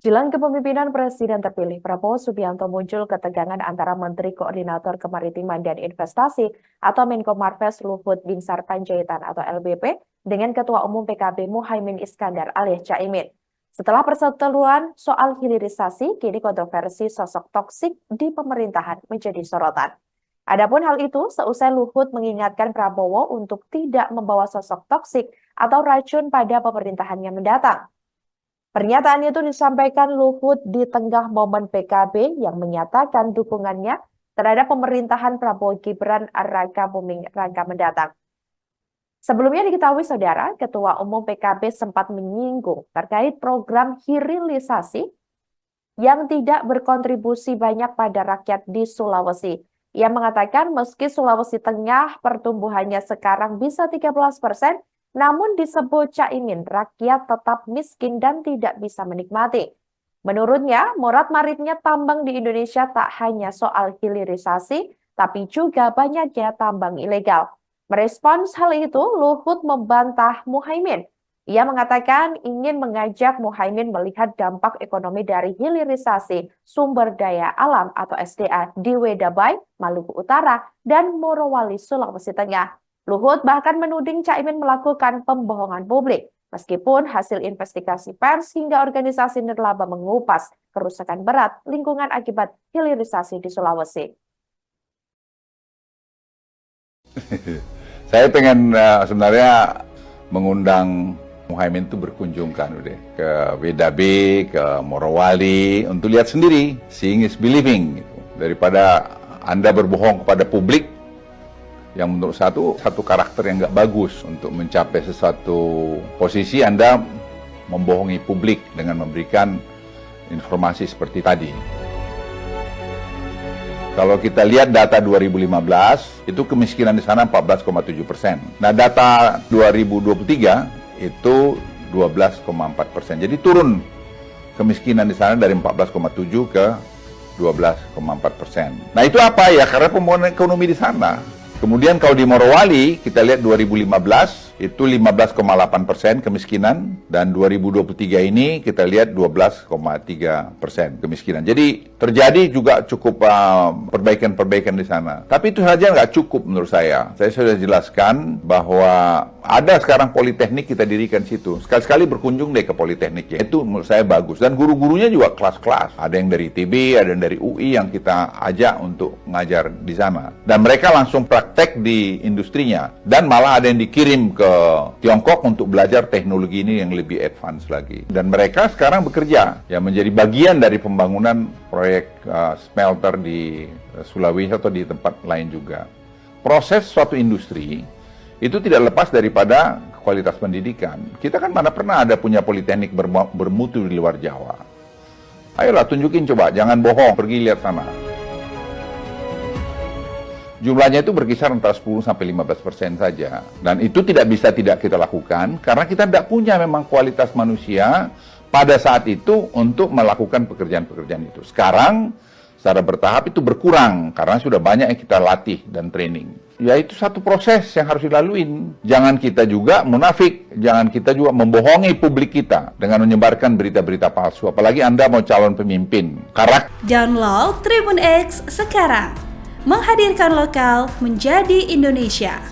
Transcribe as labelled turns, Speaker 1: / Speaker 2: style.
Speaker 1: Jelang kepemimpinan Presiden terpilih, Prabowo Subianto muncul ketegangan antara Menteri Koordinator Kemaritiman dan Investasi atau Menko Marves Luhut Binsar Panjaitan atau LBP dengan Ketua Umum PKB Muhaimin Iskandar alias Caimin. Setelah perseteruan soal hilirisasi, kini kontroversi sosok toksik di pemerintahan menjadi sorotan. Adapun hal itu, seusai Luhut mengingatkan Prabowo untuk tidak membawa sosok toksik atau racun pada pemerintahannya mendatang. Pernyataan itu disampaikan Luhut di tengah momen PKB yang menyatakan dukungannya terhadap pemerintahan Prabowo Gibran Raka Buming Raka mendatang. Sebelumnya diketahui saudara, Ketua Umum PKB sempat menyinggung terkait program hilirisasi yang tidak berkontribusi banyak pada rakyat di Sulawesi. Ia mengatakan meski Sulawesi Tengah pertumbuhannya sekarang bisa 13%, namun disebut Caimin, rakyat tetap miskin dan tidak bisa menikmati. Menurutnya, morat-maritnya tambang di Indonesia tak hanya soal hilirisasi, tapi juga banyaknya tambang ilegal. Merespons hal itu, Luhut membantah Muhaimin. Ia mengatakan ingin mengajak Muhaimin melihat dampak ekonomi dari hilirisasi sumber daya alam atau SDA di Wedabai, Maluku Utara, dan Morowali, Sulawesi Tengah. Luhut bahkan menuding Caimin melakukan pembohongan publik, meskipun hasil investigasi pers hingga organisasi nirlaba mengupas kerusakan berat lingkungan akibat hilirisasi di Sulawesi.
Speaker 2: Saya pengen sebenarnya mengundang Muhaimin itu berkunjung kan udah ke Wedabai, ke Morowali untuk lihat sendiri, seeing is believing gitu. Daripada Anda berbohong kepada publik yang menurut satu karakter yang nggak bagus untuk mencapai sesuatu posisi. Anda membohongi publik dengan memberikan informasi seperti tadi. Kalau kita lihat data 2015, itu kemiskinan di sana 14,7%. Nah, data 2023 itu 12,4%. Jadi turun kemiskinan di sana dari 14,7 ke 12,4%. Nah, itu apa ya? Karena pembangunan ekonomi di sana. Kemudian kalau di Morowali, kita lihat 2015 itu 15,8% kemiskinan, dan 2023 ini kita lihat 12,3% kemiskinan. Jadi terjadi juga cukup perbaikan-perbaikan di sana. Tapi itu saja nggak cukup menurut saya. Saya sudah jelaskan bahwa ada sekarang politeknik kita dirikan situ. Sekali-sekali berkunjung deh ke politekniknya. Itu menurut saya bagus. Dan guru-gurunya juga kelas-kelas. Ada yang dari ITB, ada yang dari UI yang kita ajak untuk ngajar di sana. Dan mereka langsung praktek di industrinya. Dan malah ada yang dikirim ke Tiongkok untuk belajar teknologi ini yang lebih advance lagi. Dan mereka sekarang bekerja ya menjadi bagian dari pembangunan proyek smelter di Sulawesi atau di tempat lain juga. Proses suatu industri itu tidak lepas daripada kualitas pendidikan. Kita kan mana pernah ada punya politeknik bermutu di luar Jawa. Ayolah tunjukin coba, jangan bohong, pergi lihat sana. Jumlahnya itu berkisar antara 10-15% saja. Dan itu tidak bisa tidak kita lakukan, karena kita tidak punya memang kualitas manusia pada saat itu untuk melakukan pekerjaan-pekerjaan itu. Sekarang, secara bertahap itu berkurang, karena sudah banyak yang kita latih dan training. Ya itu satu proses yang harus dilaluin. Jangan kita juga munafik, jangan kita juga membohongi publik kita dengan menyebarkan berita-berita palsu. Apalagi Anda mau calon pemimpin.
Speaker 3: Download Tribun X sekarang. Menghadirkan lokal menjadi Indonesia.